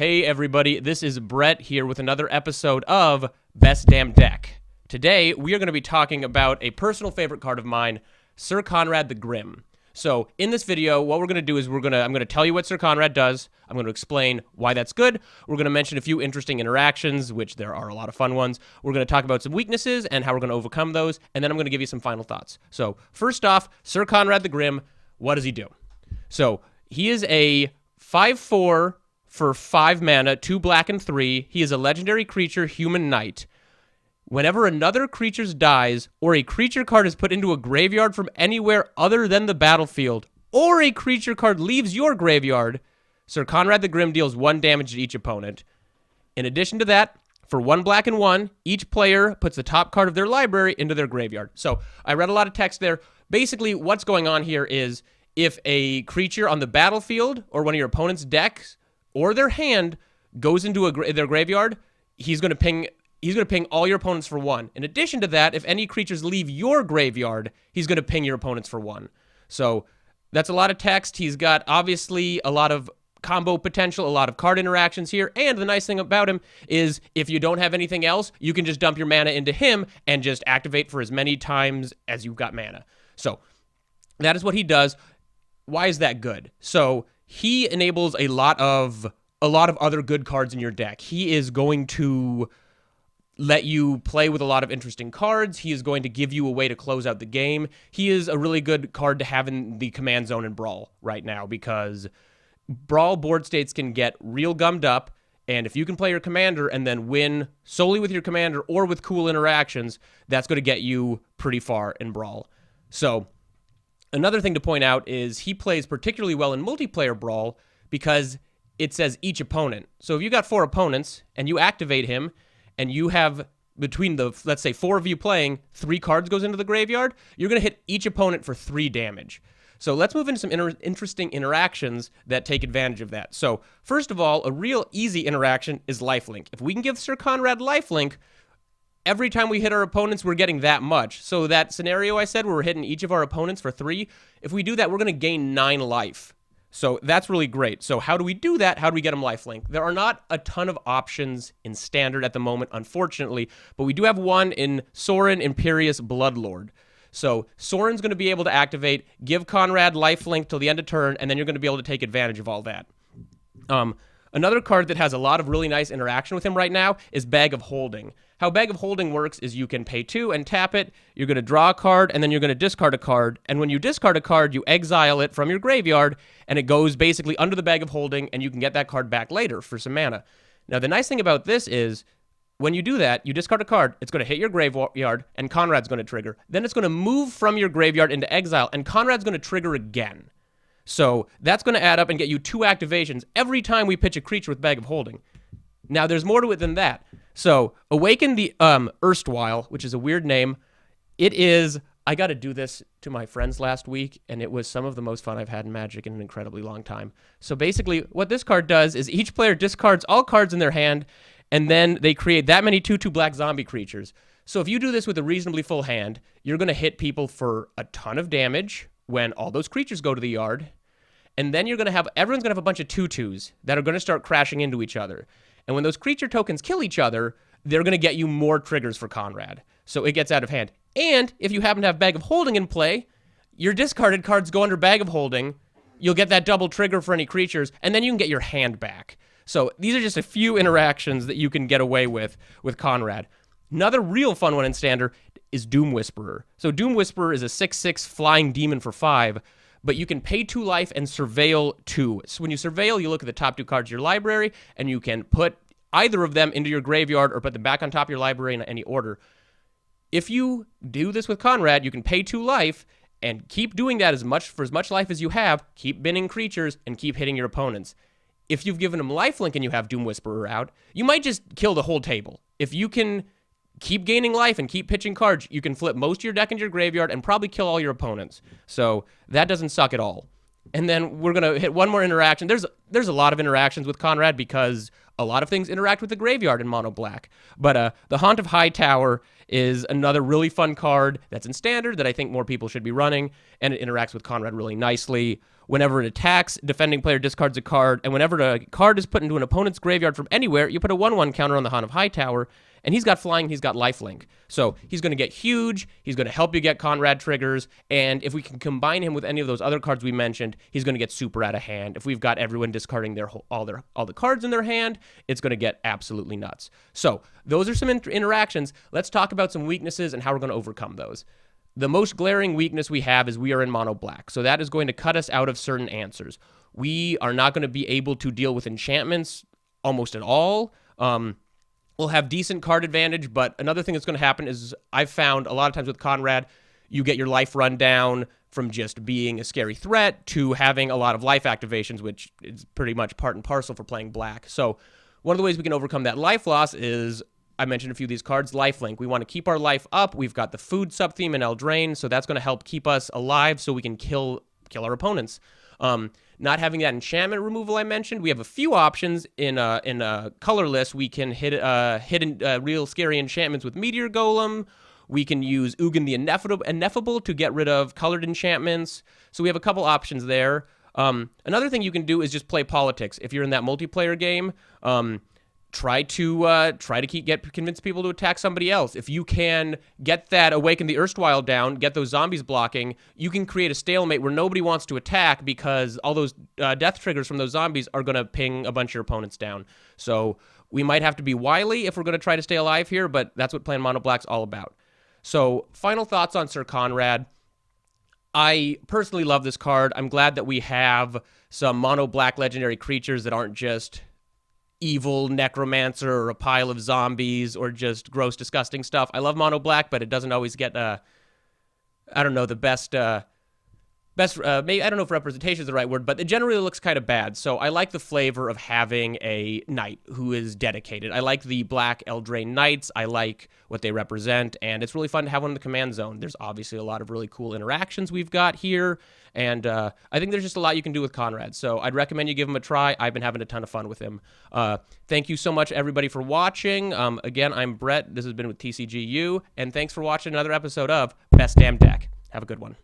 Hey everybody, this is Brett here with another episode of Best Damn Deck. Today, we are going to be talking about a personal favorite card of mine, Sir Konrad the Grim. So, in this video, what we're going to do is I'm going to tell you what Sir Konrad does, I'm going to explain why that's good, we're going to mention a few interesting interactions, which there are a lot of fun ones, we're going to talk about some weaknesses and how we're going to overcome those, and then I'm going to give you some final thoughts. So, first off, Sir Konrad the Grim, what does he do? So, he is a 5/4 for 5 mana, 2 black and 3. He is a legendary creature, human knight. Whenever another creature dies, or a creature card is put into a graveyard from anywhere other than the battlefield, or a creature card leaves your graveyard, Sir Konrad the Grim deals 1 damage to each opponent. In addition to that, for 1 black and 1, each player puts the top card of their library into their graveyard. So, I read a lot of text there. Basically, what's going on here is, if a creature on the battlefield, or one of your opponent's decks, or their hand goes into their graveyard, he's going to ping all your opponents for 1. In addition to that, if any creatures leave your graveyard, he's going to ping your opponents for 1. So that's a lot of text. He's got obviously a lot of combo potential, a lot of card interactions here, and the nice thing about him is if you don't have anything else, you can just dump your mana into him and just activate for as many times as you've got mana. So that is what he does. Why is that good? So he enables a lot of other good cards in your deck. He is going to let you play with a lot of interesting cards. He is going to give you a way to close out the game. He is a really good card to have in the command zone in Brawl right now because Brawl board states can get real gummed up, and if you can play your commander and then win solely with your commander or with cool interactions, that's going to get you pretty far in Brawl. So another thing to point out is he plays particularly well in multiplayer Brawl because it says each opponent. So if you got 4 opponents and you activate him and you have between the, let's say 4 of you playing, 3 cards goes into the graveyard, you're going to hit each opponent for 3 damage. So let's move into some interesting interactions that take advantage of that. So first of all, a real easy interaction is Lifelink. If we can give Sir Konrad Lifelink, every time we hit our opponents, we're getting that much. So that scenario I said where we're hitting each of our opponents for 3, if we do that, we're going to gain 9 life. So that's really great. So how do we do that? How do we get them lifelink? There are not a ton of options in Standard at the moment, unfortunately, but we do have one in Sorin Imperious Bloodlord. So Sorin's going to be able to activate, give Konrad lifelink till the end of turn, and then you're going to be able to take advantage of all that. Another card that has a lot of really nice interaction with him right now is Bag of Holding. How Bag of Holding works is you can pay 2 and tap it, you're going to draw a card, and then you're going to discard a card, and when you discard a card, you exile it from your graveyard, and it goes basically under the Bag of Holding, and you can get that card back later for some mana. Now, the nice thing about this is, when you do that, you discard a card, it's going to hit your graveyard, and Konrad's going to trigger. Then it's going to move from your graveyard into exile, and Konrad's going to trigger again. So that's going to add up and get you 2 activations every time we pitch a creature with Bag of Holding. Now, there's more to it than that. So, Awaken the Erstwhile, which is a weird name, it is, I got to do this to my friends last week, and it was some of the most fun I've had in Magic in an incredibly long time. So basically, what this card does is each player discards all cards in their hand, and then they create that many 2/2 black zombie creatures. So if you do this with a reasonably full hand, you're going to hit people for a ton of damage when all those creatures go to the yard, and then everyone's going to have a bunch of 2/2s that are going to start crashing into each other. And when those creature tokens kill each other, they're going to get you more triggers for Konrad. So it gets out of hand. And if you happen to have Bag of Holding in play, your discarded cards go under Bag of Holding. You'll get that double trigger for any creatures, and then you can get your hand back. So these are just a few interactions that you can get away with Konrad. Another real fun one in Standard is Doom Whisperer. So Doom Whisperer is a 6/6 flying demon for 5, but you can pay 2 life and surveil 2. So when you surveil, you look at the top 2 cards of your library, and you can put either of them into your graveyard or put them back on top of your library in any order. If you do this with Konrad, you can pay 2 life and keep doing that for as much life as you have, keep binning creatures, and keep hitting your opponents. If you've given them lifelink and you have Doom Whisperer out, you might just kill the whole table. If you can keep gaining life and keep pitching cards, you can flip most of your deck into your graveyard and probably kill all your opponents. So that doesn't suck at all. And then we're going to hit one more interaction. There's a lot of interactions with Konrad because a lot of things interact with the graveyard in mono black. But the Haunt of Hightower is another really fun card that's in Standard that I think more people should be running, and it interacts with Konrad really nicely. Whenever it attacks, defending player discards a card, and whenever a card is put into an opponent's graveyard from anywhere, you put a 1/1 counter on the Han of Hightower, and he's got flying, he's got lifelink. So he's going to get huge, he's going to help you get Konrad triggers, and if we can combine him with any of those other cards we mentioned, he's going to get super out of hand. If we've got everyone discarding all the cards in their hand, it's going to get absolutely nuts. So those are some interactions. Let's talk about some weaknesses and how we're going to overcome those. The most glaring weakness we have is we are in mono black, so that is going to cut us out of certain answers. We are not going to be able to deal with enchantments almost at all. We'll have decent card advantage, but another thing that's going to happen is I've found a lot of times with Konrad, you get your life run down from just being a scary threat to having a lot of life activations, which is pretty much part and parcel for playing black. So one of the ways we can overcome that life loss is, I mentioned a few of these cards, Lifelink. We want to keep our life up. We've got the food sub-theme in Eldraine, so that's going to help keep us alive so we can kill our opponents. Not having that enchantment removal I mentioned, we have a few options in colorless. We can hit real scary enchantments with Meteor Golem. We can use Ugin the Ineffable to get rid of colored enchantments. So we have a couple options there. Another thing you can do is just play politics. If you're in that multiplayer game, try to convince people to attack somebody else. If you can get that Awaken the Erstwhile down, get those zombies blocking, you can create a stalemate where nobody wants to attack because all those death triggers from those zombies are going to ping a bunch of your opponents down. So we might have to be wily if we're going to try to stay alive here, but that's what playing mono black's all about. So final thoughts on Sir Konrad. I personally love this card. I'm glad that we have some mono black legendary creatures that aren't just evil necromancer or a pile of zombies or just gross, disgusting stuff. I love mono black, but it doesn't always get, I don't know, the best, maybe, I don't know if representation is the right word, but it generally looks kind of bad. So I like the flavor of having a knight who is dedicated. I like the black Eldraine knights. I like what they represent, and it's really fun to have one in the command zone. There's obviously a lot of really cool interactions we've got here, and I think there's just a lot you can do with Konrad. So I'd recommend you give him a try. I've been having a ton of fun with him. Thank you so much, everybody, for watching. Again, I'm Brett. This has been with TCGU, and thanks for watching another episode of Best Damn Deck. Have a good one.